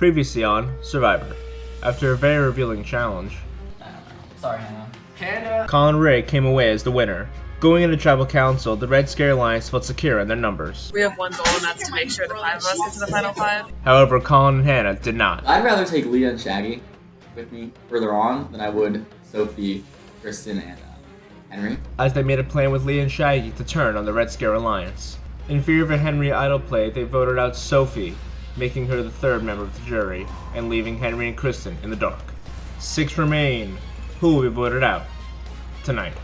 Previously on Survivor. After a very revealing challenge, I don't know. Sorry, Hannah. Colin and Ray came away as the winner. Going into Tribal Council, the Red Scare Alliance felt secure in their numbers. We have one goal, and that's to make sure the five of us get to the final five. However, Colin and Hannah did not. I'd rather take Leah and Shaggy with me further on than I would Sophie, Kristen, and Henry. As they made a plan with Leah and Shaggy to turn on the Red Scare Alliance. In fear of a Henry idol play, they voted out Sophie, making her the third member of the jury, and leaving Henry and Kristen in the dark. 6 remain. Who will be voted out tonight?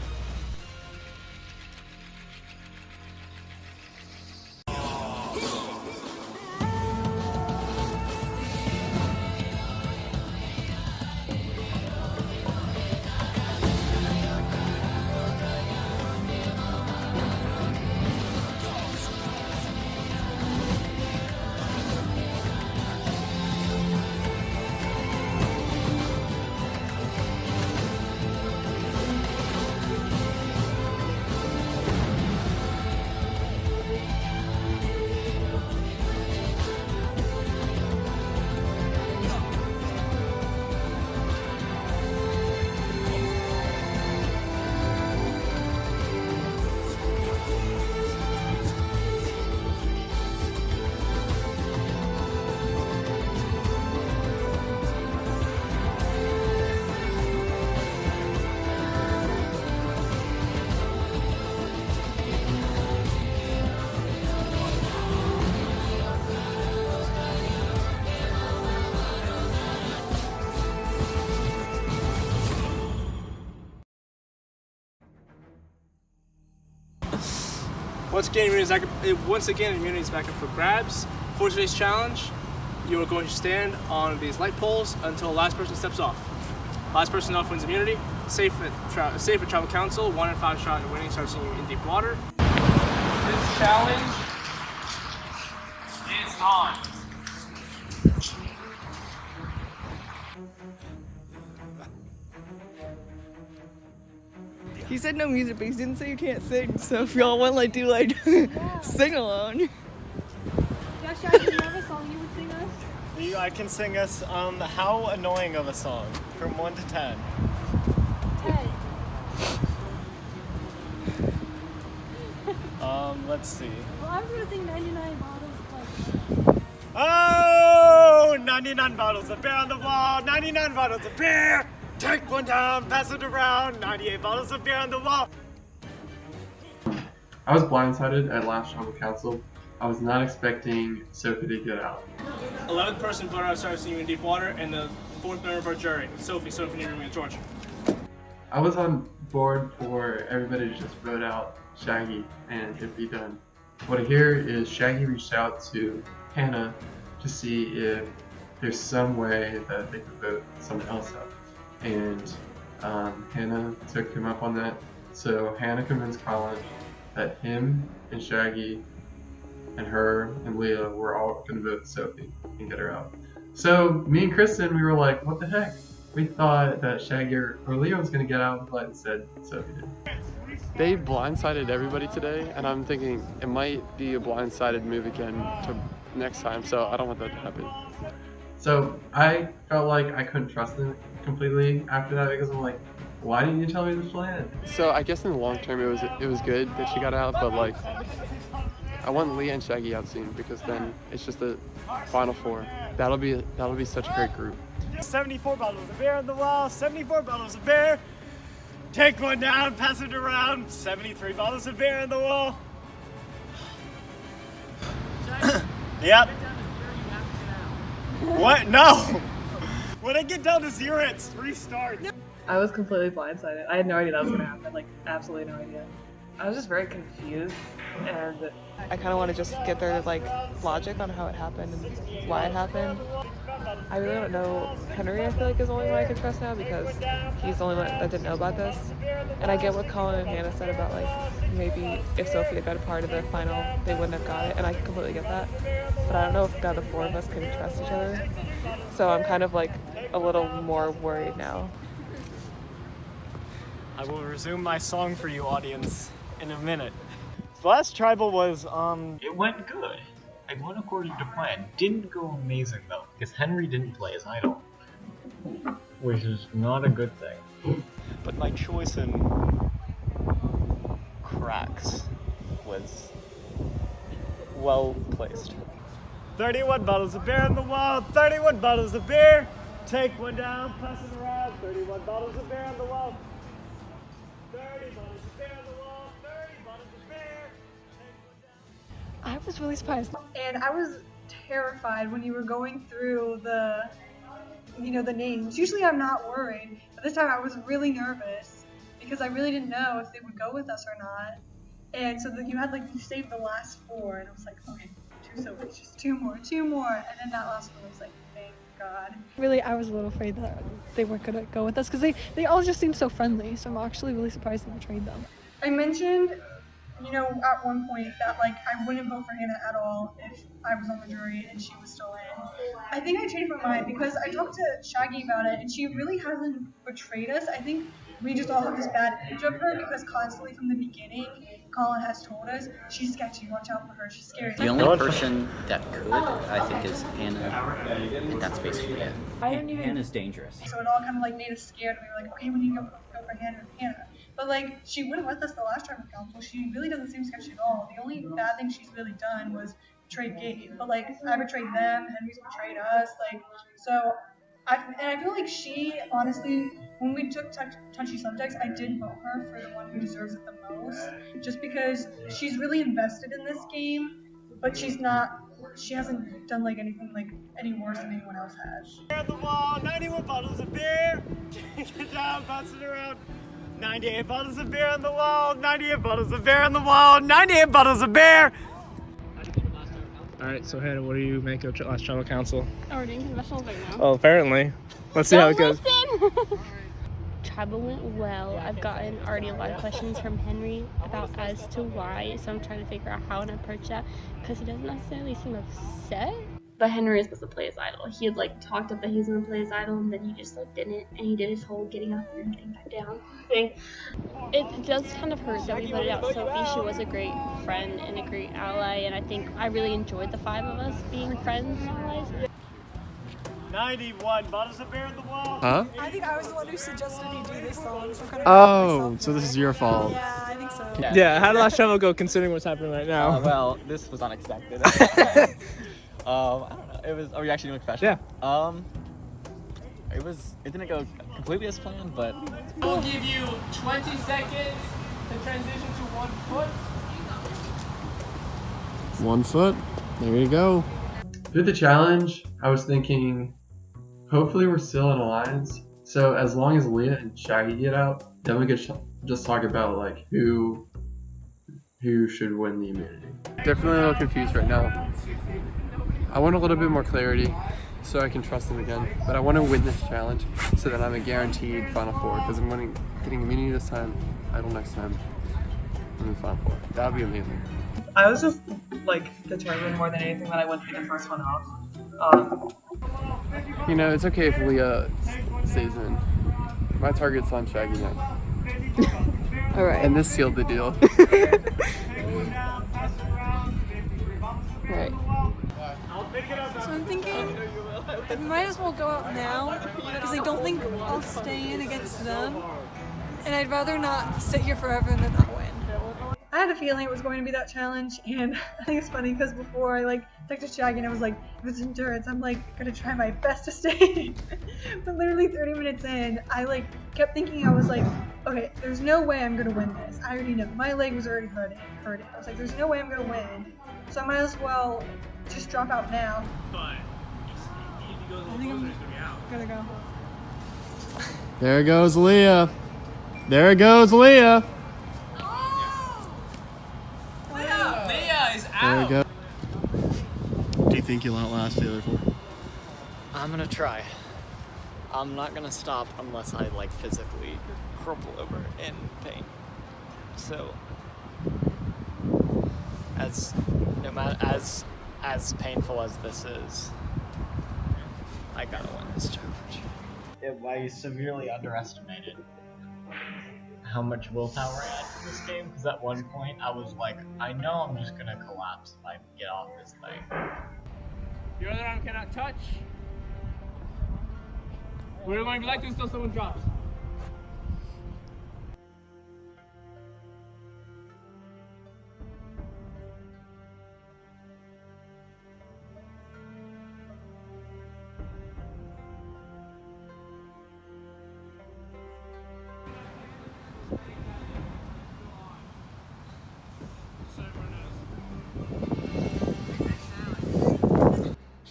Once again, immunity is back up for grabs. For today's challenge, you are going to stand on these light poles until the last person steps off. Last person off wins immunity. Safe at Tribal Council. 1 in 5 shot at winning starts you in deep water. This challenge is on. He said no music, but he didn't say you can't sing. So if y'all want sing along. Yeah, Shaggy, do you have a song you would sing us? I can sing us how annoying of a song from 1 to 10. 10. Let's see. Well, I was gonna sing 99 bottles of Oh, 99 bottles of beer on the wall, 99 bottles of beer. Take one down, pass it around, 98 bottles of beer on the wall. I was blindsided at last Tribal Council. I was not expecting Sophie to get out. 11th person voted out starts you in deep water, and the 4th member of our jury, Sophie, you're in Georgia. I was on board for everybody to just vote out Shaggy and it'd be done. What I hear is Shaggy reached out to Hannah to see if there's some way that they could vote someone else out. And Hannah took him up on that. So Hannah convinced Colin that him and Shaggy and her and Leah were all going to vote Sophie and get her out. So me and Kristen, we were like, what the heck? We thought that Shaggy or Leah was going to get out, but instead Sophie did. They blindsided everybody today, and I'm thinking it might be a blindsided move again to next time, so I don't want that to happen. So I felt like I couldn't trust them completely after that because I'm like, why didn't you tell me the plan? So I guess in the long term it was good that she got out, but like I want Leah and Shaggy out soon because then it's just the final 4. That'll be such a great group. 74 bottles of beer on the wall, 74 bottles of beer. Take one down, pass it around, 73 bottles of beer on the wall. Yep. What? No! When I get down to 0, it's restart. I was completely blindsided. I had no idea that was gonna happen. Absolutely no idea. I was just very confused, and I kind of want to just get their logic on how it happened and why it happened. I really don't know. Henry, I feel like, is the only one I can trust now because he's the only one that didn't know about this. And I get what Colin and Hannah said about maybe if Sophie had got a part of the final, they wouldn't have got it, and I completely get that. But I don't know if now the 4 of us can trust each other. So I'm kind of a little more worried now. I will resume my song for you, audience, in a minute. The last tribal was, It went good. It went according to plan. Didn't go amazing though, because Henry didn't play his idol, which is not a good thing. But my choice in cracks was well placed. 31 bottles of beer on the wall, 31 bottles of beer. Take one down, pass it around. 31 bottles of beer on the wall. 30 bottles of beer on the wall, 30 bottles of beer. Take one down. I was really surprised. And I was terrified when you were going through the names. Usually I'm not worried, but this time I was really nervous because I really didn't know if they would go with us or not. And so you had you saved the last 4, and I was like, okay, 2 Sophies, just 2 more. And then that last one was like, thank God. Really, I was a little afraid that they weren't going to go with us because they all just seemed so friendly, so I'm actually really surprised they betrayed them. I mentioned, at one point that I wouldn't vote for Hannah at all if I was on the jury and she was still in. I think I changed my mind because I talked to Shaggy about it and she really hasn't betrayed us. I think we just all have this bad image of her because constantly from the beginning, Colin has told us she's sketchy, watch out for her, she's scary. The only person that could, I think, is Hannah, and that's basically it. Hannah's dangerous. So it all kind of made us scared, and we were like, okay, we need to go for Hannah. But she went with us the last time with council. She really doesn't seem sketchy at all. The only bad thing she's really done was betray Gabe. But I betrayed them, Henry's betrayed us. So I feel like she, honestly, when we took touchy subjects, I did vote her for the one who deserves it the most. Just because she's really invested in this game, but she hasn't done anything any worse than anyone else has. Beer on the wall, 91 bottles of beer. Take it down, pass it around. 98 bottles of beer on the wall, 98 bottles of beer on the wall, 98 bottles of beer! Alright, so Hannah, what do you make of last tribal council? Oh, we're doing confessionals right now. Well, apparently. Let's see how it goes. Tribal went well. I've gotten already a lot of questions from Henry as to why, so I'm trying to figure out how to approach that because he doesn't necessarily seem upset. But Henry is supposed to play his idol. He had talked up that he was gonna play his idol, and then he just didn't, and he did his whole getting up and then getting back down thing. It does kind of hurt that we voted out Sophie. She was a great friend and a great ally, and I think I really enjoyed the 5 of us being friends and allies. 91 bottles of beer on the wall. Huh? I think I was the one who suggested he do this song, so I'm kind of Oh, so this is your fault. Yeah, I think so. Yeah, how did last travel go considering what's happening right now? Well, this was unexpected. I don't know. It was. Are we actually doing confession? Yeah. It didn't go completely as planned, but. We'll give you 20 seconds to transition to 1 foot. 1 foot. There you go. Through the challenge, I was thinking, hopefully we're still in alliance. So as long as Leah and Shaggy get out, then we could just talk about who should win the immunity. Definitely a little confused right now. I want a little bit more clarity so I can trust him again. But I want to win this challenge so that I'm a guaranteed Final Four because I'm getting immunity this time, idol next time, and then Final Four. That would be amazing. I was just determined more than anything that I wouldn't be the first one off. It's okay if Leah stays in. My target's on Shaggy now. Alright. And this sealed the deal. Right. So I'm thinking we might as well go out now because I don't think I'll stay in against them, and I'd rather not sit here forever and then not win. I had a feeling it was going to be that challenge, and I think it's funny because before I texted Shaggy and I was like, if it's endurance, I'm gonna try my best to stay. But literally 30 minutes in, I kept thinking, I was okay, there's no way I'm gonna win this. I already know. My leg was already hurting. I was like, there's no way I'm gonna win. So I might as well just drop out now. I think I'm gonna go. There goes Leah. There goes Leah. Leah is There we out. go. Do you think you'll outlast the other 4? I'm gonna try. I'm not gonna stop unless I physically crumple over in pain. So, as painful as this is, I gotta win this challenge. I severely underestimated how much willpower I had in this game, because at one point I was like, I know I'm just gonna collapse if I get off this thing. Your other arm cannot touch. We're going to be like this until someone drops.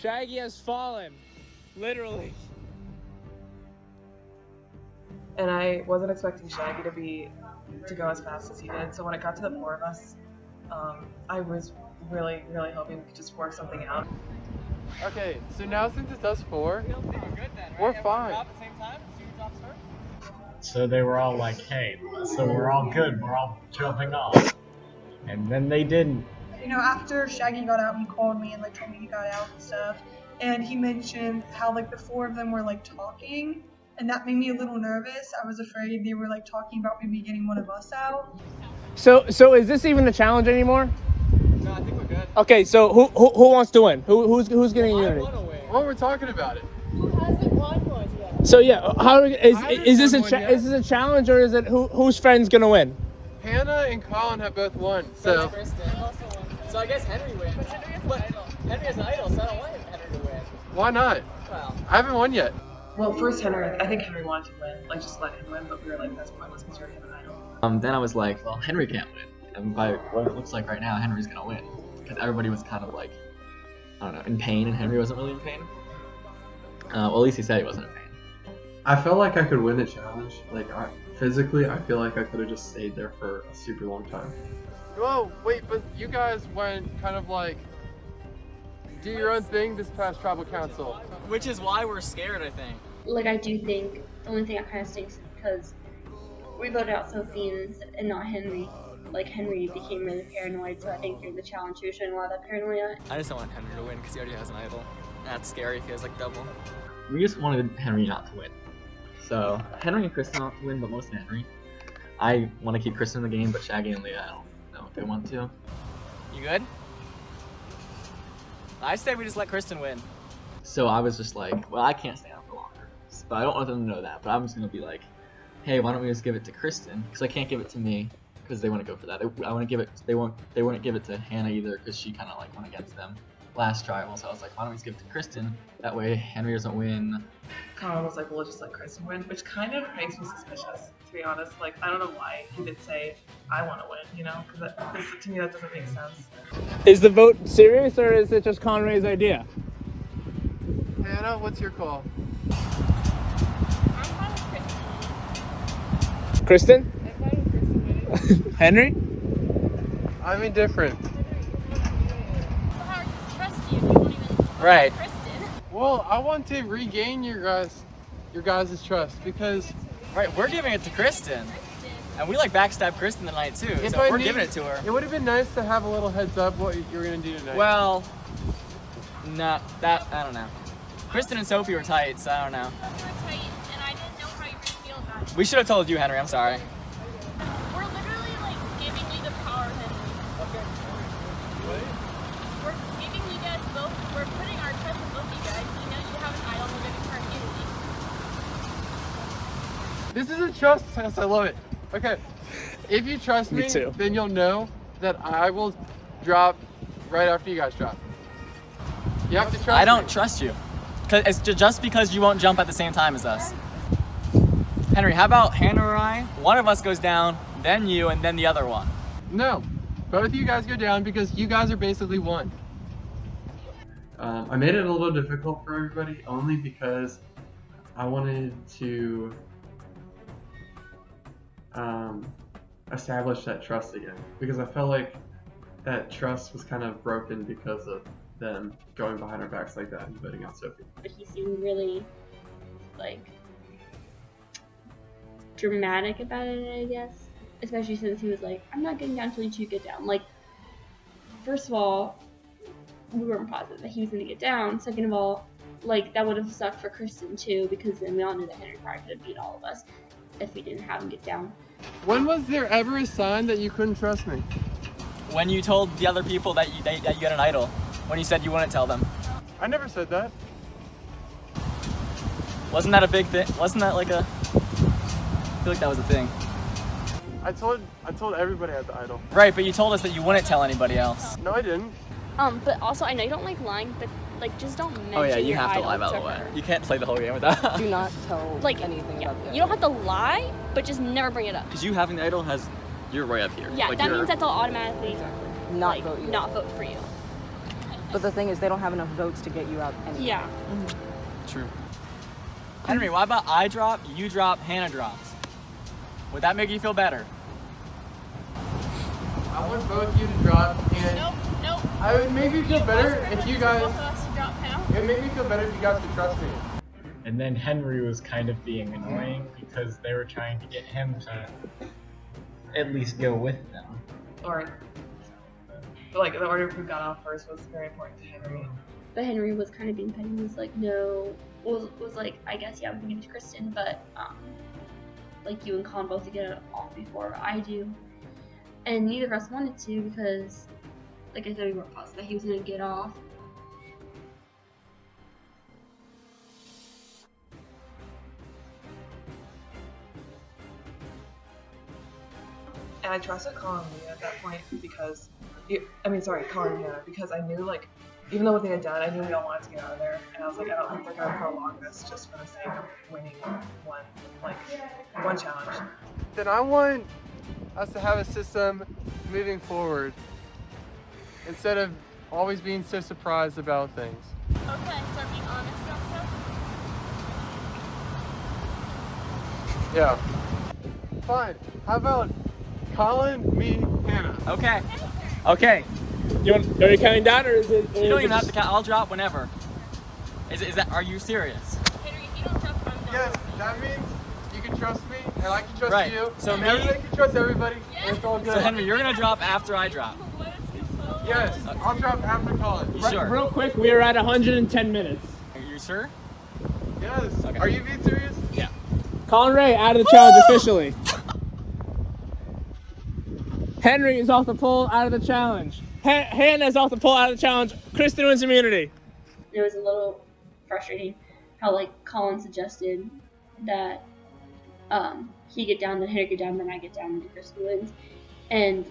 Shaggy has fallen, literally. And I wasn't expecting Shaggy to go as fast as he did. So when it got to the four of us, I was really hoping we could just work something out. Okay, so now since it's us four, we're fine. So they were all like, hey, so we're all good, we're all jumping off. And then they didn't. You know, after Shaggy got out, he called me and like told me he got out and stuff. And he mentioned how like the four of them were like talking, and that made me a little nervous. I was afraid they were like talking about maybe getting one of us out. So is this even a challenge anymore? No, I think we're good. Okay, so who wants to win? Who's getting immunity? Well, we're talking about it. Who hasn't won one yet? So yeah, is this a challenge, or is it whose friend's gonna win? Hannah and Colin have both won, so. So I guess Henry wins. But Henry has an idol, so I don't want Henry to win. Why not? Well, I haven't won yet. Well, first I think Henry wanted to win, like just let him win, but we were like, that's pointless because we already have an idol. Then I was like, well, Henry can't win. And by what it looks like right now, Henry's gonna win. Because everybody was kind of like, I don't know, in pain, and Henry wasn't really in pain. Well, at least he said he wasn't in pain. I felt like I could win the challenge. Like, physically, I feel like I could have just stayed there for a super long time. Whoa, wait, but you guys went kind of like, do your own thing this past tribal council. which is why we're scared, I think. Like, I do think the only thing that kind of stinks is because we voted out Sophie and not Henry. Like, Henry became really paranoid, so I think during the challenge he was showing a lot of that paranoia. I just don't want Henry to win because he already has an idol. That's scary if he has like double. We just wanted Henry not to win. So, Henry and Kristen want to win, but mostly Henry. I want to keep Kristen in the game, but Shaggy and Leah, I don't know if they want to. You good? I say we just let Kristen win. So I was just like, well, I can't stay out for longer. But I don't want them to know that, but I'm just going to be like, hey, why don't we just give it to Kristen? Because I can't give it to me, because they want to go for that. I want to give it, they wouldn't give it to Hannah either, because she kind of like went against them last trial. So I was like, why don't we just give it to Kristen? That way Henry doesn't win. Colin was like, well, let's just let Kristen win, which kind of makes me suspicious, to be honest. Like, I don't know why he did say, I want to win, you know? Because to me, that doesn't make sense. Is the vote serious, or is it just Conray's idea? Hannah, what's your call? Kristen? Henry? I'm indifferent. Right. Well, I want to regain your guys' trust because. Right, we're giving it to Kristen. And we like backstabbed Kristen tonight too, If so we're giving it to her. It would have been nice to have a little heads up what you were gonna do tonight. Well, no, I don't know. Kristen and Sophie were tight, so I don't know. We were tight, and I didn't know how you would feel about it. We should have told you, Henry, I'm sorry. We're literally like giving you the power, Henry. Okay. We're giving you guys both. We're putting our trust in both you guys. We know you have an idol. We're giving her immunity. This is a trust test. I love it. Okay, if you trust me, too. then you'll know that I will drop right after you guys drop. You have to trust I don't me. trust you. It's just because you won't jump at the same time as us. Henry, how about Hannah or I? One of us goes down, then you, and then the other one. No, both of you guys go down because you guys are basically one. I made it a little difficult for everybody only because I wanted to establish that trust again, because I felt like that trust was kind of broken because of them going behind our backs like that and voting out Sophie. But he seemed really, like, dramatic about it, I guess. Especially since he was like, I'm not getting down until you two get down. Like, first of all, we weren't positive that he was going to get down. Second of all, like, that would have sucked for Kristen too, because then we all knew that Henry probably could have beat all of us. if we didn't have him get down. When was there ever a sign that you couldn't trust me? When you told the other people that you had an idol, when you said you wouldn't tell them. I never said that. Wasn't that a big thing? Wasn't that like a... I feel like that was a thing. I told everybody I had the idol. Right, but you told us that you wouldn't tell anybody else. No, I didn't. But also I know you don't like lying, but like just don't mention Oh yeah, you your have to idol lie, by the way. her. You can't play the whole game with that. Do not tell Like anything about the you don't have to lie, but just never bring it up. Because you having the idol has... You're right up here. Yeah, like that means that they'll automatically not vote you. not vote for you. But the thing is, they don't have enough votes to get you out anyway. Yeah. True. Henry, why about I drop, you drop, Hannah drops? Would that make you feel better? I want both you to drop, and Nope. I would make me feel better if you guys. Both of us to drop now. It would make me feel better if you guys could trust me. And then Henry was kind of being annoying because they were trying to get him to at least go with them. Or, like, the order of who got off first was very important to Henry. But Henry was kind of being petty. He was like, no, was like, I guess yeah, we can give it to Kristen, but like you and Colin both to get it off before I do. And neither of us wanted to because, like I said, we weren't positive that he was gonna get off. And I trusted Colin and Leah at that point because, Colin and Hannah, because I knew, like, even though what they had done, I knew we all wanted to get out of there. And I was like, I don't think they're going to prolong this just for the sake of winning one challenge. Then I want us to have a system moving forward instead of always being so surprised about things. Okay, start being honest about stuff. Yeah. Fine. How about Colin, me, Hannah? Okay. Okay. Are you counting down, or is it? You don't even have to count. I'll drop whenever. Is that? Are you serious? Henry, if you don't drop, I'm Yes, that means you can trust me, and I can trust Right. you. So and me- everybody can trust everybody, and it's all good. So Henry, you're gonna drop after I drop. Yes, I'll drop after Colin. You sure? Real quick, we are at 110 minutes. Are you sure? Yes. Okay. Are you being serious? Yeah. Colin Ray out of the challenge officially. Henry is off the pole out of the challenge. Hannah is off the pole out of the challenge. Kristen wins immunity. It was a little frustrating how like Colin suggested that he get down, then Henry get down, then I get down, and Kristen wins. And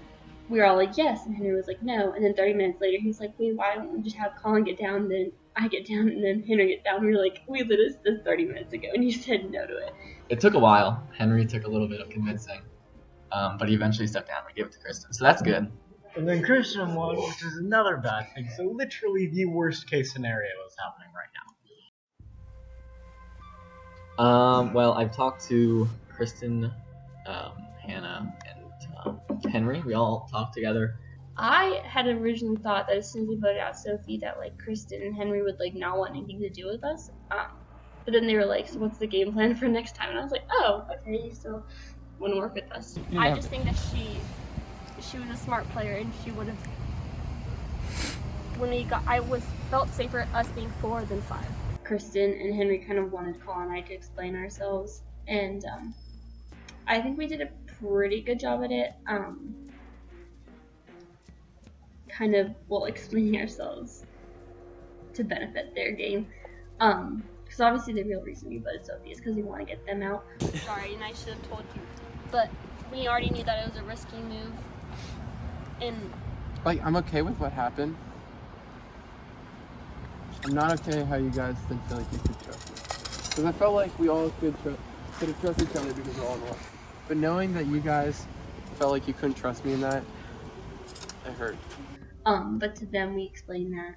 we were all like, yes, and Henry was like, no. And then 30 minutes later, he was like, wait, why don't we just have Colin get down, then I get down, and then Henry get down? We were like, we did this 30 minutes ago, and you said no to it. It took a while. Henry took a little bit of convincing, but he eventually stepped down. We gave it to Kristen, so that's good. And then Christian won, which is another bad thing. So literally the worst case scenario is happening right now. Well, I've talked to Kristen, Hannah, and Henry. We all talked together. I had originally thought that as soon as we voted out Sophie, that like Kristen and Henry would like not want anything to do with us. But then they were like, so what's the game plan for next time? And I was like, oh, okay, you still want to work with us. Yeah. I just think that she was a smart player, and she would have. When we got, felt safer us being 4 than 5. Kristen and Henry kind of wanted Colin and I to explain ourselves, and I think we did a pretty good job at it. Kind of explaining ourselves to benefit their game. Because obviously the real reason we voted Sophie is because we want to get them out. Sorry, and I should have told you, but we already knew that it was a risky move. And Like, I'm okay with what happened. I'm not okay how you guys didn't feel like you could trust me. Because I felt like we all could have trusted each other because we're all in one. But knowing that you guys felt like you couldn't trust me in that, it hurt. but to them we explained that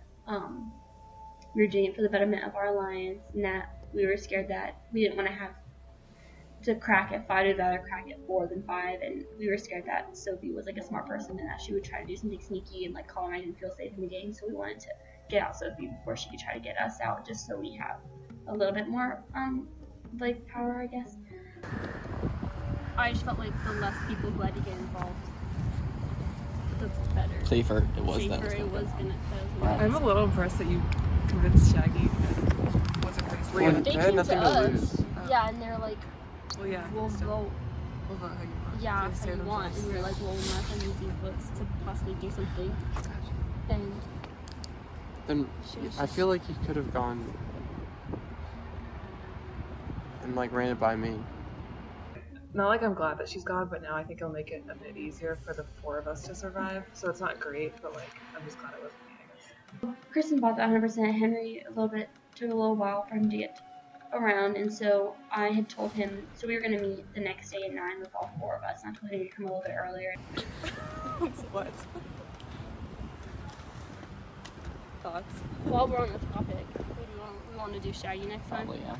we were doing it for the betterment of our alliance, and that we were scared that we didn't want to have to crack at 5, we'd rather crack at 4 than 5, and we were scared that Sophie was like a smart person and that she would try to do something sneaky, and like Colin and I didn't feel safe in the game, so we wanted to get out Sophie before she could try to get us out, just so we have a little bit more like power, I guess. I just felt like the less people who had to get involved, the better. Safer it was then. Safer it was gonna. I'm a little impressed that you convinced Shaggy that it wasn't race. Well, They they had came nothing to to us. lose. Yeah, and they're like, Well, yeah. we'll vote. We'll vote how you want. Yeah, Just how say you them want. first. And we were like, well, we're not going to use these votes to possibly do something. And Then she was I just- feel like he could have gone and like ran it by me. Not like I'm glad that she's gone, but now I think it'll make it a bit easier for the 4 of us to survive. So it's not great, but like I'm just glad it wasn't me, I guess. Kristen bought that 100%. Henry took a little while for him to get around, and so I had told him, so we were going to meet the nest day at 9 with all 4 of us, and I told him to come a little bit earlier. What? Thoughts? While we're on the topic, we want to do Shaggy next time. Probably, yeah.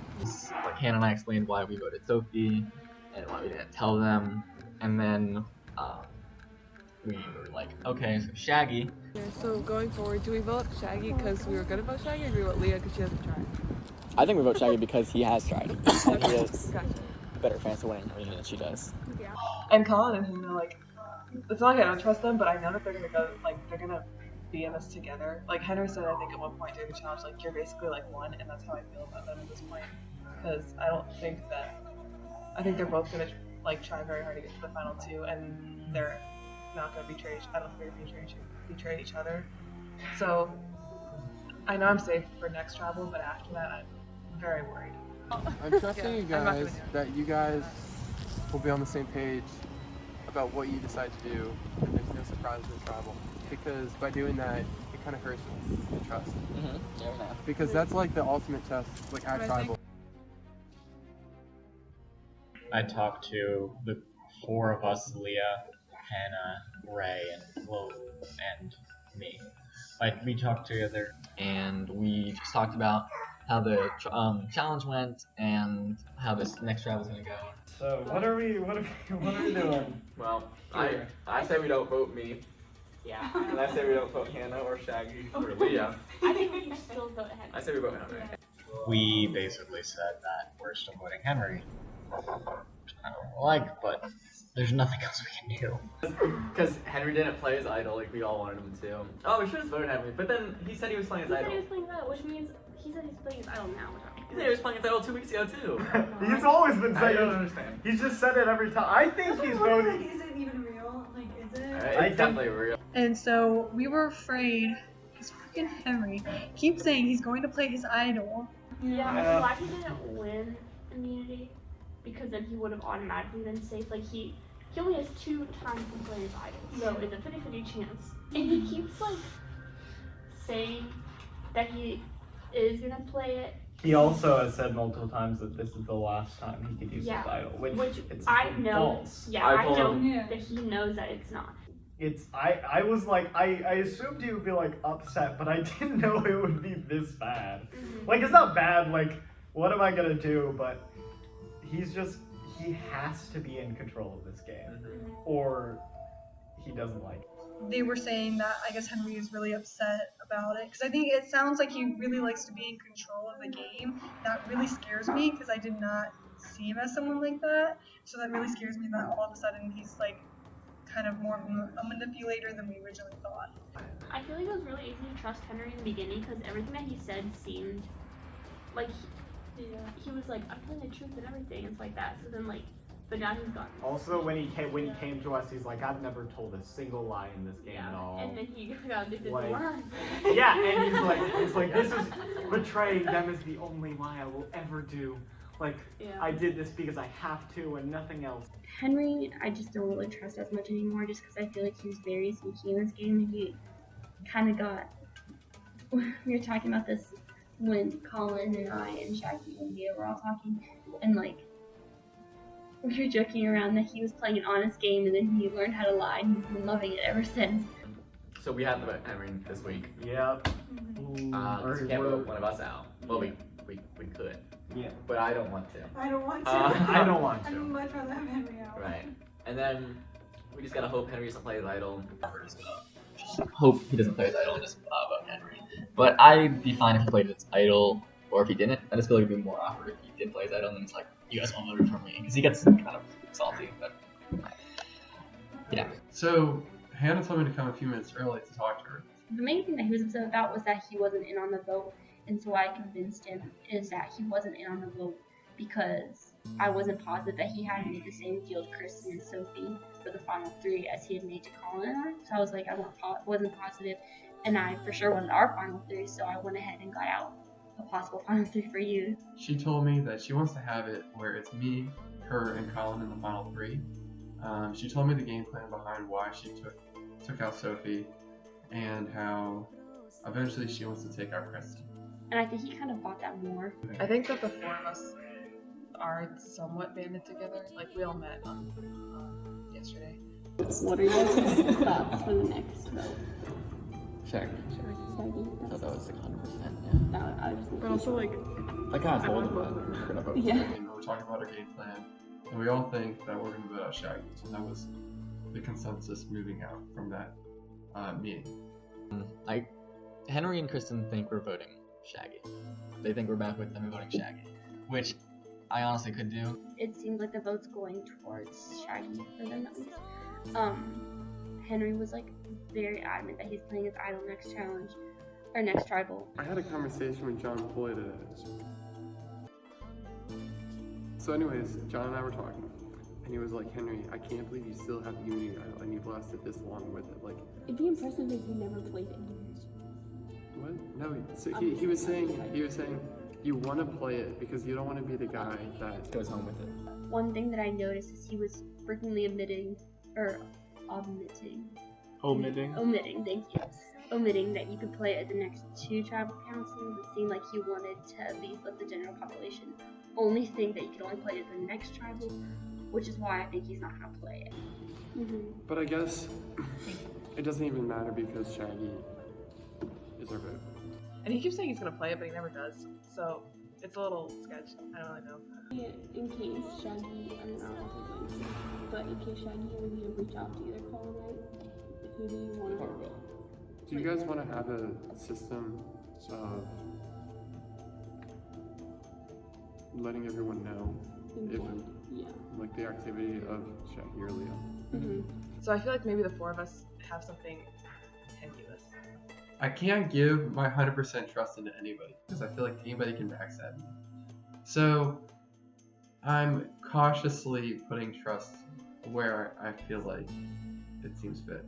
Like Hannah and I explained why we voted Sophie and why we didn't tell them, and then we were like, okay, so Shaggy. Yeah, so going forward, do we vote Shaggy because we were gonna vote Shaggy, or do we vote Leah because she hasn't tried? I think we vote Shaggy because he has tried. And he is Gotcha. a better chance of winning than she does. Yeah. And Colin and him are like, it's not like I don't trust them, but I know that they're gonna go, like, they're gonna be in this together. Like Henry said, I think at one point during the challenge, like, you're basically like one, and that's how I feel about them at this point. Because I don't think that, I think they're both gonna, like, try very hard to get to the final 2, and they're not gonna betray I don't think they're gonna betray each other. So, I know I'm safe for next travel, but after that, I'm very worried. I'm trusting you I'm not gonna guys do it. that you guys will be on the same page about what you decide to do, and there's no surprises in travel. Because by doing that, it kind of hurts the trust. Mm-hmm. Never know. Because that's like the ultimate test, like at tribal. I talked to the 4 of us, Leah, Hannah, Ray, and Lo, and me. Like, we talked together. And we just talked about how the challenge went and how this next travel is gonna go. So what are we doing? Well, I say we don't vote me. Yeah. And I say we don't vote Hannah or Shaggy or Leah. I think we should still vote Henry. I say we vote Henry. We basically said that we're still voting Henry. I don't like, but there's nothing else we can do. Because Henry didn't play his idol like we all wanted him to. Oh, we should have voted Henry, but then he said he was playing his He said idol. he was playing that, which means he said he's playing his idol now. He said he was playing his idol 2 weeks ago too. He's always been I saying don't it. understand. He's just said it every time. I think he's voting. Is it even real? Like, is it? It's definitely real. And so we were afraid because freaking Henry keeps saying he's going to play his idol. Yeah, I'm glad he didn't win immunity, because then he would have automatically been safe. Like, he only has 2 times to play his idol, so it's a 50-50 chance. And he keeps, like, saying that he is gonna play it. He also has said multiple times that this is the last time he could use Yeah, his idol, which it's I know. false. Yeah, I I told know him. that he knows that it's not. It's I was like I assumed he would be like upset, but I didn't know it would be this bad. Like it's not bad, like what am I gonna do? But he has to be in control of this game, or he doesn't like it. They were saying that I guess Henry is really upset about it because I think it sounds like he really likes to be in control of the game. That really scares me because I did not see him as someone like that. So that really scares me that all of a sudden he's like kind of more of a manipulator than we originally thought. I feel like it was really easy to trust Henry in the beginning because everything that he said seemed like he was like, I'm telling the truth and everything. It's like that. So then like, but now he's gone. Also, when he came to us, he's like, I've never told a single lie in this game at all. And then he got addicted Like- to lies. Yeah, and he's like, this is betraying them is the only lie I will ever do. Like, Yeah. I did this because I have to and nothing else. Henry, I just don't really trust as much anymore just because I feel like he was very sneaky in this game and he kind of got. We were talking about this when Colin and I and Shaggy and Mia were all talking, and like, we were joking around that he was playing an honest game and then he learned how to lie and he's been loving it ever since. So we have to vote Henry this week. Yep. We can't vote one of us out. Well, we could. Yeah. But I don't want to. I don't want to. I don't want I'd to. much rather have Henry out. Right. And then we just gotta hope Henry doesn't play his idol. Just hope he doesn't play his idol and just vote Henry. But I'd be fine if he played his idol, or if he didn't. I just feel like it'd be more awkward if he did play his idol and then it's like, you guys all voted for me. Because he gets kind of salty, but yeah. So Hannah told me to come a few minutes early to talk to her. The main thing that he was upset about was that he wasn't in on the vote, and so I convinced him is that he wasn't in on the vote because I wasn't positive that he had made the same deal to Kristen and Sophie for the final 3 as he had made to Colin and I. So I was like, I wasn't positive, and I for sure wanted our final 3, so I went ahead and got out a possible final 3 for you. She told me that she wants to have it where it's me, her, and Colin in the final 3. She told me the game plan behind why she took out Sophie, and how eventually she wants to take out Kristen. And I think he kind of bought that more. I think that the 4 of us are somewhat banded together. Like, we all met on yesterday. What are your guys' thoughts for the next vote? Shaggy. Shaggy. I thought that was like 100%, yeah. But also, like, I kind of told him that we were gonna vote. Yeah. And we're talking about our game plan, and we all think that we're going to vote out Shaggy. And that was the consensus moving out from that meeting. Henry and Kristen think we're voting Shaggy. They think we're back with them voting Shaggy, which I honestly could do. It seems like the vote's going towards Shaggy for them at least. Henry was like very adamant that he's playing his idol next challenge, or next tribal. I had a conversation with John Pulley today. So anyways, John and I were talking, and he was like, Henry, I can't believe you still have the Unity idol, and you've lasted this long with it. Like, It'd be impressive if you never played it. what? No, so he was saying, you want to play it because you don't want to be the guy that Goes home with it. One thing that I noticed is he was frequently omitting, thank you. Omitting that you could play it at the next 2 tribal councils. It seemed like he wanted to at least let the general population only think that you could only play it at the next tribal, which is why I think he's not going to play it. But I guess it doesn't even matter because Shaggy is our vote. and he keeps saying he's gonna play it, but he never does. So it's a little sketch. I don't really know. Yeah, in case Shaggy, I don't know if he's going to, but in case Shaggy were to reach out to either Colin or I, who do you want to? Do you guys want to have a system of letting everyone know if, like, the activity of Shaggy or Leo? So I feel like maybe the 4 of us have something tenuous. I can't give my 100% trust into anybody because I feel like anybody can backstab me. So I'm cautiously putting trust where I feel like it seems fit.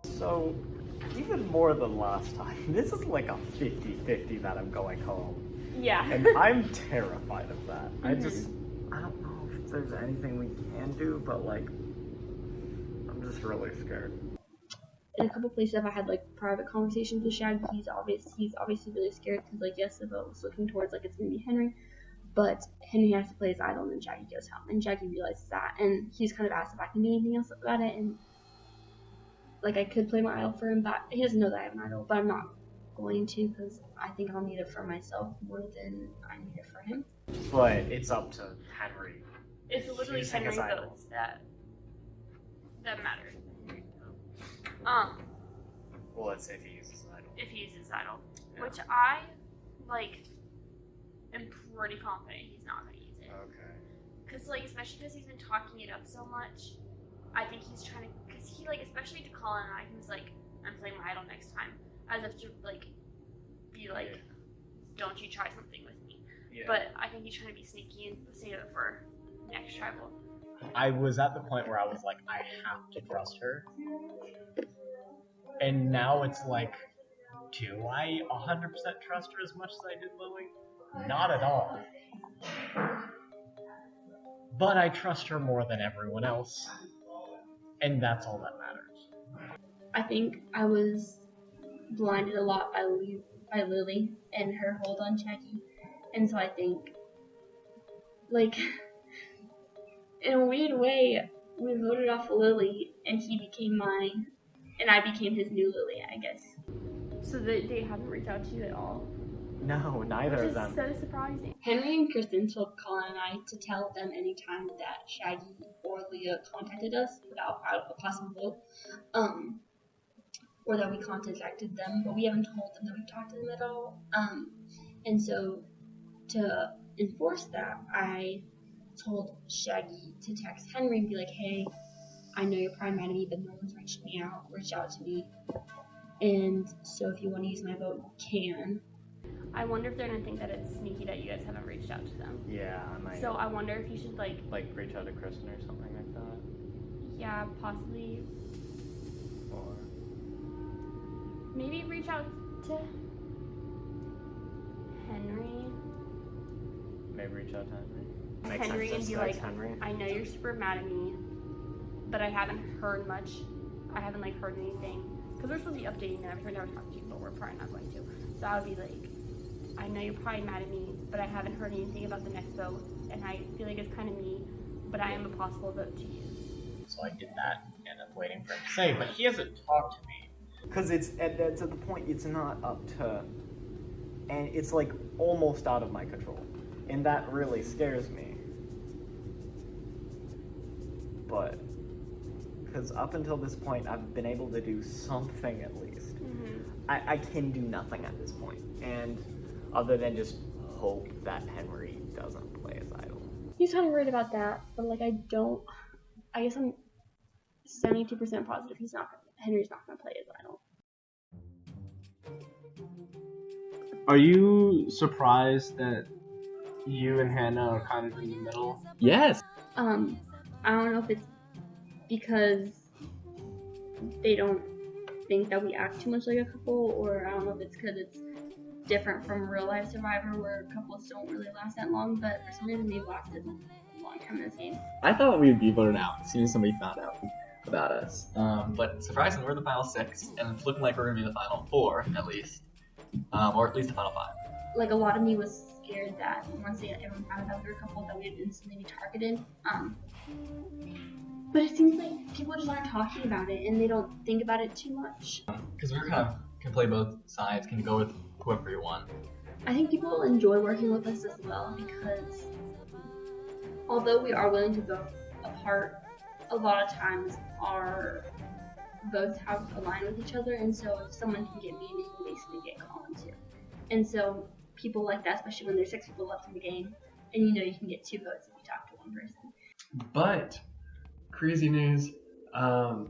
So, even more than last time, this is like a 50-50 that I'm going home. Yeah. And I'm terrified of that. I don't know if there's anything we can do, but like, I'm just really scared. In a couple places I've had like private conversations with Shaggy. He's obviously really scared because like yes, the vote was looking towards like it's gonna be Henry, but Henry has to play his idol and then Shaggy goes home, and Shaggy realizes that, and he's kind of asked if I can do anything else about it, and like I could play my idol for him, but he doesn't know that I have an idol, but I'm not going to because I think I'll need it for myself more than I need it for him. But it's up to Henry. It's literally Using Henry his idol. votes that matter. Well, let's say if he uses an idol. If he uses idol, which I like am pretty confident he's not gonna use it. Okay. Cause like especially because he's been talking it up so much, I think he's trying to. Cause he like especially to Colin and I, he was like, I'm playing my idol next time, as if to like be like, don't you try something with me. Yeah. But I think he's trying to be sneaky and save it for next tribal. I was at the point where I was like, I have to trust her. And now it's like, do I 100% trust her as much as I did Lily? Not at all. But I trust her more than everyone else. And that's all that matters. I think I was blinded a lot by Lily and her hold on Shaggy, and so I think, like, in a weird way, we voted off Lily, and he became mine, and I became his new Lily, I guess. So they haven't reached out to you at all? No, neither of them. So surprising. Henry and Kristen told Colin and I to tell them anytime that Shaggy or Leah contacted us about a possible vote, or that we contacted them, but we haven't told them that we talked to them at all. And so to enforce that, I told Shaggy to text Henry and be like, hey, I know you're probably mad at me, but no one's reached me out. Reach out to me. And so if you want to use my vote, you can. I wonder if they're gonna think that it's sneaky that you guys haven't reached out to them. Yeah, I might. So I wonder if you should like reach out to Kristen or something like that. Yeah, possibly. Or Maybe reach out to Henry. maybe reach out to Henry. Henry and be like, I know you're super mad at me, but I haven't heard much. I haven't like heard anything. Because we're supposed to be updating and everything. Never talked to you, but we're probably not going to. So I would be like, I know you're probably mad at me, but I haven't heard anything about the next vote, and I feel like it's kind of me, but I am a possible vote to use. So I did that and I'm waiting for him to say, but he hasn't talked to me. Because it's at the point it's not up to, and it's like almost out of my control, and that really scares me. But because up until this point I've been able to do something at least. I can do nothing at this point, and other than just hope that Henry doesn't play as idol. He's kind of worried about that, but like I guess I'm 72% positive Henry's not gonna play as idol. Are you surprised that you and Hannah are kind of in the middle? Yes. I don't know if it's because they don't think that we act too much like a couple, or I don't know if it's because it's different from real life Survivor where couples don't really last that long, but for some reason they've lasted a long time in this game. I thought we would be voted out as soon as somebody found out about us. But surprisingly, we're the final 6, and it's looking like we're going to be the final 4, at least. Or at least the final 5. Like, a lot of me was scared that once everyone found out we were a couple that we'd instantly be targeted. But it seems like people just aren't talking about it, and they don't think about it too much. Because we're kind of can play both sides, can go with whoever you want. I think people enjoy working with us as well, because although we are willing to vote apart, a lot of times our votes have aligned with each other, and so if someone can get me, they can basically get Colin too. And so people like that, especially when there's 6 people left in the game, and you know you can get 2 votes if you talk to one person. But crazy news,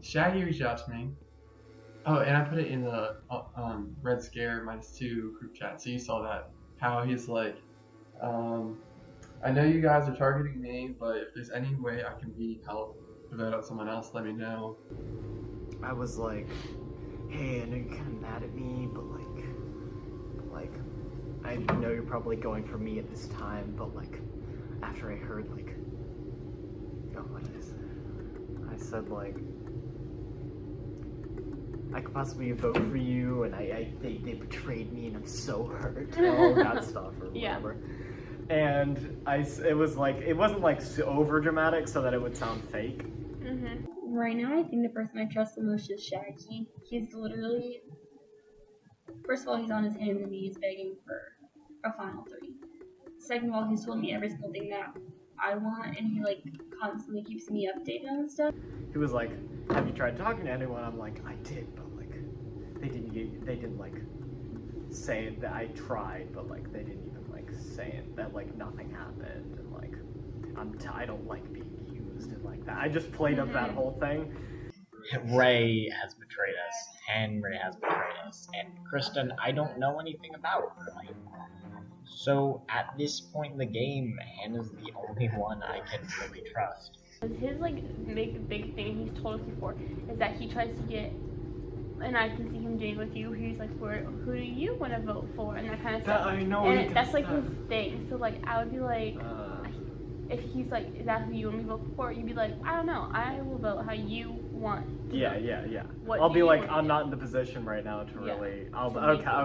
Shaggy reached out to me. Oh, and I put it in the Red Scare -2 group chat, so you saw that. How he's like, I know you guys are targeting me, but if there's any way I can be help vote out someone else, let me know. I was like, hey, I know you're kind of mad at me, but like, I know you're probably going for me at this time, but like, after I heard like, what did I say? I said like, I could possibly vote for you, and they betrayed me, and I'm so hurt, and all that stuff or whatever. And it was like, it wasn't like over dramatic so that it would sound fake. Right now, I think the person I trust the most is Shaggy. He's literally, first of all, he's on his hands and knees begging for a final 3. Second of all, he's told me every single thing that I want, and he like constantly keeps me updated on stuff. He was like, have you tried talking to anyone? I'm like, I did, but like, they didn't like say that I tried, but like, they didn't even like say it, that like nothing happened, and like, I don't like being used and like that. I just played up that whole thing. Ray has betrayed us, Henry has betrayed us, and Kristen, I don't know anything about her. So at this point in the game, Hannah's the only one I can really trust. His like big thing he's told us before is that he tries to get, and I can see him doing with you. He's like, who do you want to vote for, and that kind of stuff. I know. And that's like his thing. So like I would be like, if he's like, is that who you want me to vote for? You'd be like, I don't know. I will vote how you want. Yeah. I'll be like, I'm not in the position right now to really. Okay.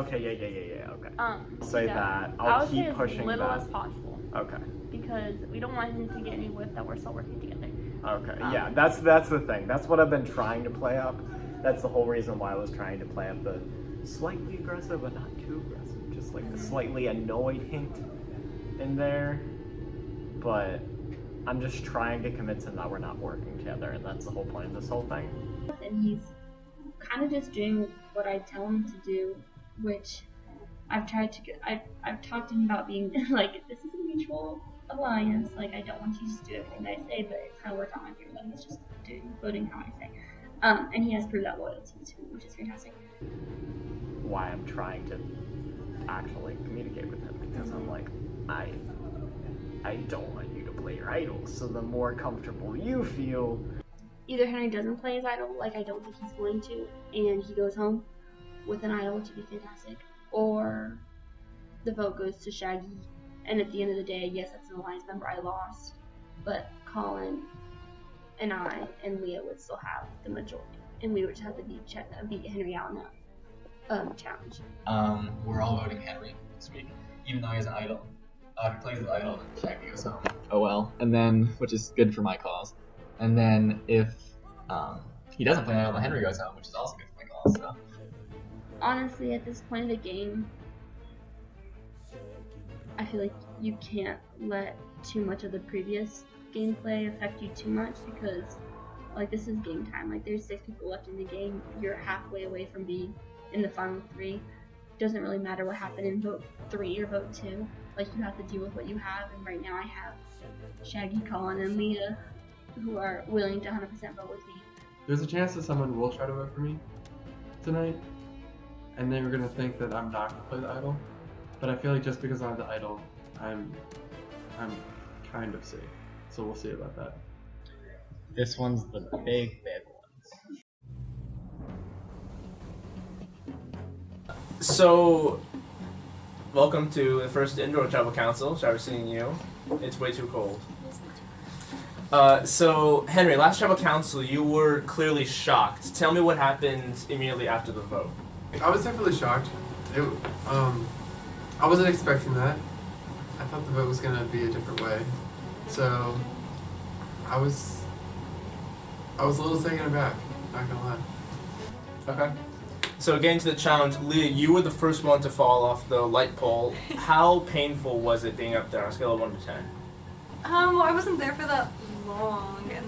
Say that. I'll keep pushing as little that. as possible. Okay. Because we don't want him to get any whiff that we're still working together. Okay. Yeah, that's the thing. That's what I've been trying to play up. That's the whole reason why I was trying to play up the slightly aggressive, but not too aggressive. Just like the slightly annoyed hint in there. But I'm just trying to convince him that we're not working together, and that's the whole point of this whole thing. And he's kind of just doing what I tell him to do, which I've tried to I've talked to him about being like, this is a mutual alliance, like I don't want you to just do everything that I say, but it kind of worked out my favor that he's just voting how I say. And he has proved that loyalty to me, which is fantastic. Why I'm trying to actually communicate with him because I'm like, I don't want you to play your idol. So the more comfortable you feel, either Henry doesn't play his idol, like I don't think he's going to, and he goes home with an idol, which would be fantastic, or the vote goes to Shaggy, and at the end of the day, yes, that's an alliance member, I lost, but Colin and I and Leah would still have the majority, and we would just have to beat Henry out in that challenge. We're all voting Henry this week, even though he has an idol. If he plays his idol, then Shaggy goes home. Oh well. And then, which is good for my cause. And then if he doesn't play an idol, then Henry goes home, which is also good for my cause. So. Honestly, at this point of the game, I feel like you can't let too much of the previous gameplay affect you too much because, like, this is game time. Like, there's 6 people left in the game. You're halfway away from being in the final 3. Doesn't really matter what happened in vote 3 or vote 2. Like, you have to deal with what you have, and right now I have Shaggy, Colin, and Leah who are willing to 100% vote with me. There's a chance that someone will try to vote for me tonight, and they're gonna think that I'm not gonna play the idol. But I feel like just because I have the idol, I'm kind of safe. So we'll see about that. This one's the big ones. So, welcome to the first indoor tribal council. Trevor, seeing you. It's way too cold. So, Henry, last tribal council, you were clearly shocked. Tell me what happened immediately after the vote. I was definitely shocked. I wasn't expecting that. I thought the vote was gonna be a different way. So, I was a little taken aback, not gonna lie. Okay. So getting to the challenge, Leah, you were the first one to fall off the light pole. How painful was it being up there on a scale of 1 to 10? Well, I wasn't there for that long, and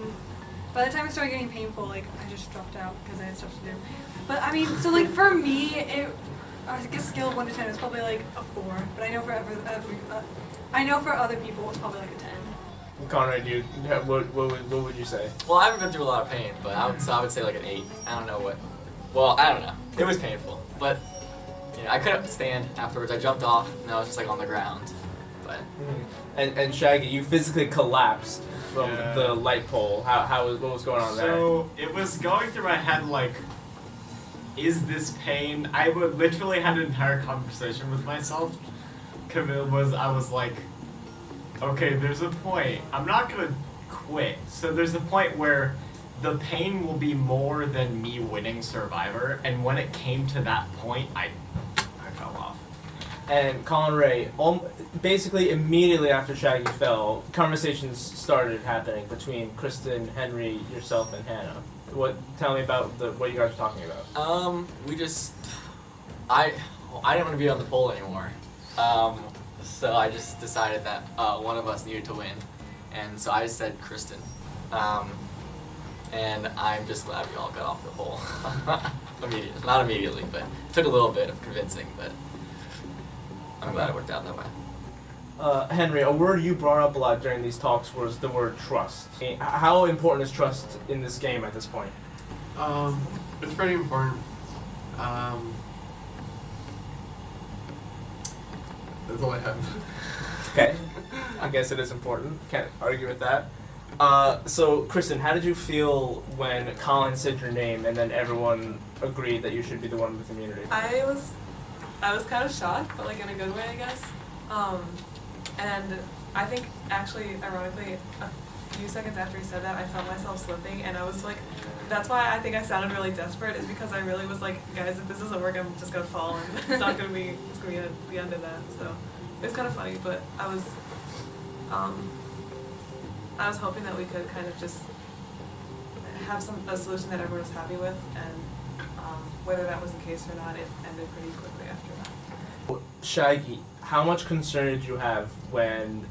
by the time it started getting painful, like, I just dropped out because I had stuff to do. But I mean, so like for me, I guess scale of 1 to 10 is probably like a 4, but I know for other people it's probably like a 10. Conrad, what would you say? Well, I haven't been through a lot of pain, but I would say like an 8. I don't know what. Well, I don't know. It was painful, but you know, I couldn't stand afterwards. I jumped off, and I was just like on the ground. But and Shaggy, you physically collapsed from the light pole. What was going on there? So it was going through my head like, is this pain? I would literally had an entire conversation with myself. I was like, okay, there's a point. I'm not gonna quit. So there's a point where the pain will be more than me winning Survivor, and when it came to that point, I fell off. And Colin Ray, basically immediately after Shaggy fell, conversations started happening between Kristen, Henry, yourself, and Hannah. Tell me about what you guys were talking about. I didn't want to be on the pole anymore. So I just decided that one of us needed to win, and so I said Kristen. And I'm just glad we all got off the pole. Not immediately, but it took a little bit of convincing, but I'm glad it worked out that way. Henry, a word you brought up a lot during these talks was the word trust. How important is trust in this game at this point? It's pretty important. That's all I have. Okay, I guess it is important. Can't argue with that. So, Kristen, how did you feel when Colin said your name and then everyone agreed that you should be the one with immunity? I was kind of shocked, but like in a good way, I guess. And I think actually, ironically, a few seconds after he said that, I felt myself slipping, and I was like, that's why I think I sounded really desperate, is because I really was like, guys, if this doesn't work, I'm just gonna fall, and it's gonna be the end of that. So it was kind of funny, but I was hoping that we could kind of just have a solution that everyone was happy with, and whether that was the case or not, it ended pretty quickly after that. Shaggy, how much concern did you have when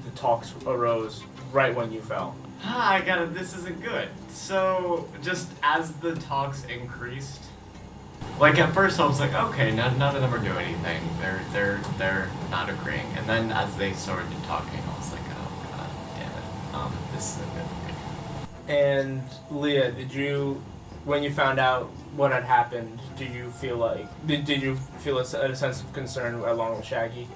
the talks arose right when you fell? I got it. This isn't good. So just as the talks increased, like at first I was like, okay, none of them are doing anything. They're not agreeing. And then as they started talking, I was like, oh god damn it, this isn't good. And Leah, did you when you found out what had happened, do you feel like did you feel a sense of concern along with Shaggy?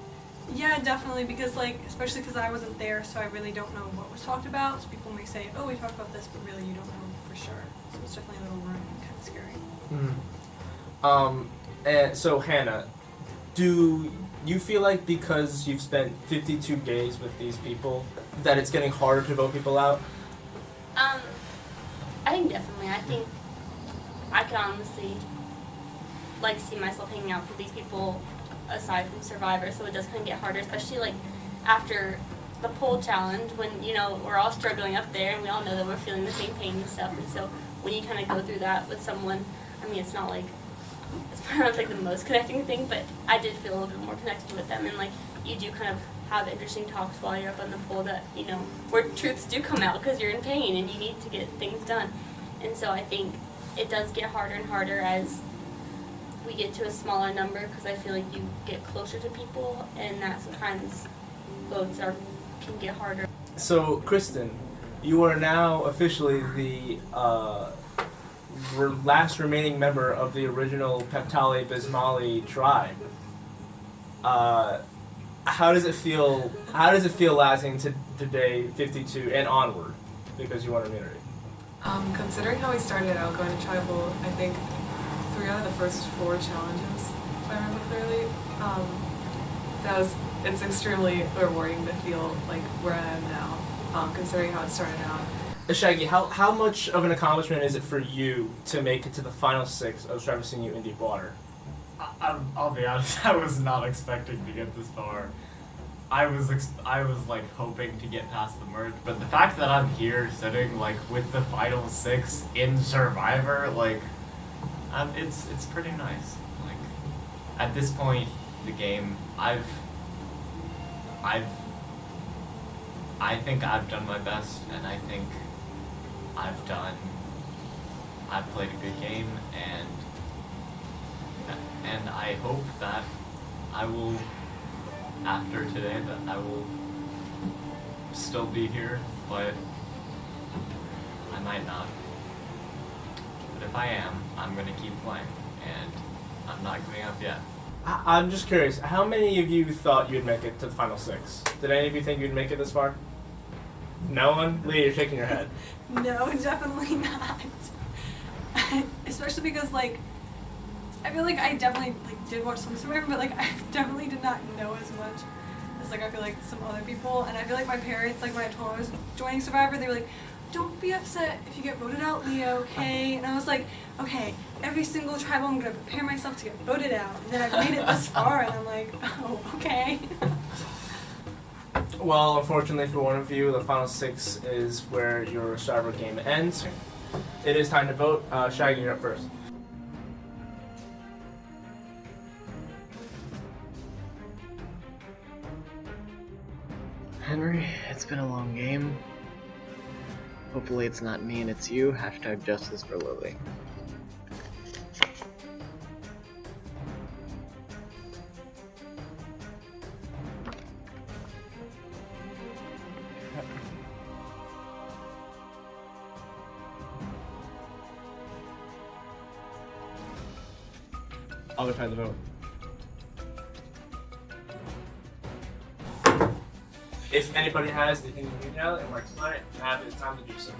Yeah, definitely, because like, especially because I wasn't there, so I really don't know what was talked about. So people may say, "Oh, we talked about this," but really you don't know for sure. So it's definitely a little room and kind of scary. And so Hannah, do you feel like because you've spent 52 days with these people that it's getting harder to vote people out? I think definitely. I think I can honestly like see myself hanging out with these people aside from Survivor, so it does kind of get harder, especially like after the poll challenge when, you know, we're all struggling up there and we all know that we're feeling the same pain and stuff, and so when you kind of go through that with someone, I mean, it's not like, it's probably not like the most connecting thing, but I did feel a little bit more connected with them, and like you do kind of have interesting talks while you're up on the poll that, you know, where truths do come out because you're in pain and you need to get things done. And so I think it does get harder and harder as we get to a smaller number, because I feel like you get closer to people and that sometimes votes can get harder. So Kristen, you are now officially the last remaining member of the original Peptale Bismali tribe. How does it feel? How does it feel lasting to day 52 and onward? Because you won immunity. Considering how we started out going to tribal, I think 3 out of the first 4 challenges, if I remember clearly, it's extremely rewarding to feel like where I am now, considering how it started out. Shaggy, how much of an accomplishment is it for you to make it to the final 6 of Trevor CNU in Deep Water? I'll be honest, I was not expecting to get this far. I was like hoping to get past the merge, but the fact that I'm here sitting like with the final 6 in Survivor, like, it's pretty nice. Like, at this point, the game, I think I've done my best, and I think I've played a good game, and I hope that I will, after today, that I will still be here, but I might not. But if I am, I'm gonna keep playing, and I'm not giving up yet. I'm just curious, how many of you thought you'd make it to the final 6? Did any of you think you'd make it this far? No one? Leah, you're shaking your head. No, definitely not. Especially because, like, I feel like I definitely like did watch some Survivor, but like I definitely did not know as much as like I feel like some other people. And I feel like my parents, like when I told them I was joining Survivor, they were like, "Don't be upset if you get voted out, Leah, okay?" And I was like, "Okay, every single tribal, I'm gonna prepare myself to get voted out." And then I made it this far, and I'm like, "Oh, okay." Well, unfortunately for one of you, the final 6 is where your Survivor game ends. It is time to vote. Shaggy, you're up first. Henry, it's been a long game. Hopefully it's not me and it's you. Hashtag justice for Lily. I'll go try the vote. If anybody has the thing to email and works on it, now is the time to do so.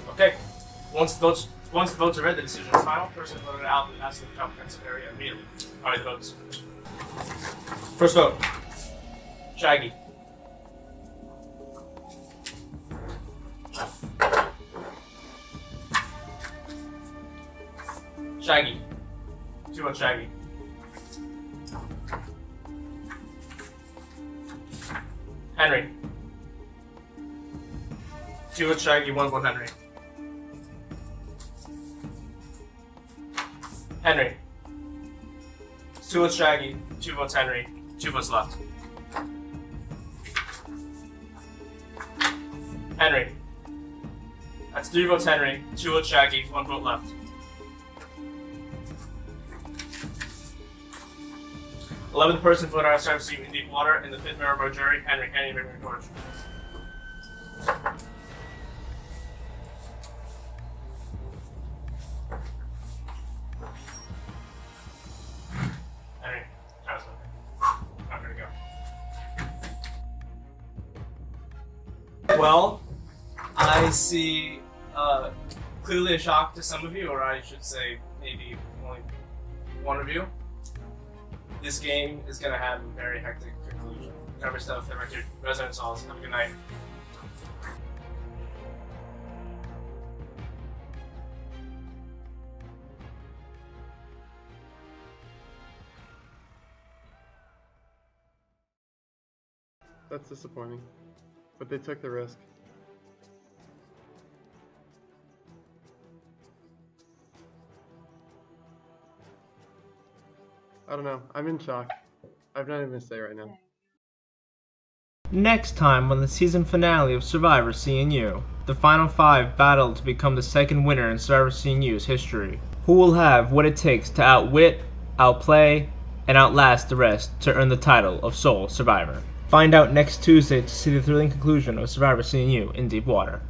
Okay. Once the votes are read, the decision is final. Person voted out and has to the comprehensive area immediately. Alright, the votes. First vote. Shaggy. Shaggy. 2 votes Shaggy. Henry. 2 votes Shaggy, 1 vote Henry. Henry. 2 votes Shaggy, 2 votes Henry, 2 votes left. Henry. That's 3 votes Henry, 2 votes Shaggy, 1 vote left. 11th person voted out of Trevor CNU in Deep Water, and the 5th member of our jury, Henry George. well, I see clearly a shock to some of you, or I should say maybe only one of you. This game is going to have a very hectic conclusion. Cover stuff, head back to your residence halls. Have a good night. That's disappointing, but they took the risk. I don't know. I'm in shock. I've not even to say right now. Next time on the season finale of Survivor CNU, the final 5 battle to become the second winner in Survivor CNU's history. Who will have what it takes to outwit, outplay, and outlast the rest to earn the title of sole survivor? Find out next Tuesday to see the thrilling conclusion of Survivor CNU in Deep Water.